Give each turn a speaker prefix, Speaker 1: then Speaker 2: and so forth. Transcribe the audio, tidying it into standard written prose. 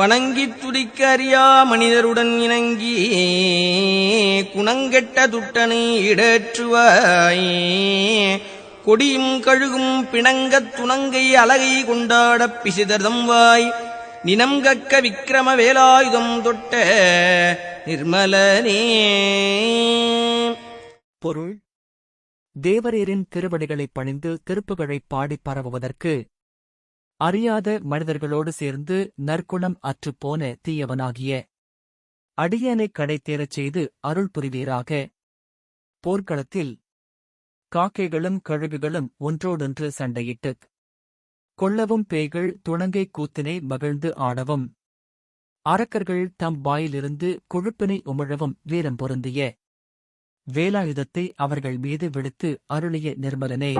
Speaker 1: வணங்கித் துதிக்க அறியா மனிதருடன் இணங்கி குணங்கெட்ட துட்டனை இடேற்றுவாய். கொடியும் கழுகும் பிணங்கத் துணங்கை அழகை கொண்டாடப் பிசிதர்தம் வாய். நினம்கக்க விக்கிரம வேலாயுதம் தொட்ட நிர்மலனே.
Speaker 2: பொருள்: தேவரீரின் திருவடிகளைப் பணிந்து திருப்புகழைப் பாடிப் பரவுவதற்கு அறியாத மனிதர்களோடு சேர்ந்து நற்குணம் அற்றுப்போன தீயவனாகிய அடியேனைக் கடைதேறச் செய்து அருள் புரிவீராக. போர்க்களத்தில் காக்கைகளும் கழுகுகளும் ஒன்றோடொன்று சண்டையிட்டுக் கொள்ளவும், பேய்கள் துணங்கை கூத்தினை மகிழ்ந்து ஆடவும், அரக்கர்கள் தம் வாயிலிருந்து கொழுப்பினை உமிழவும் வீரம் பொருந்திய வேலாயுதத்தை அவர்கள் மீது விடுத்து அருளிய நிர்மலனே.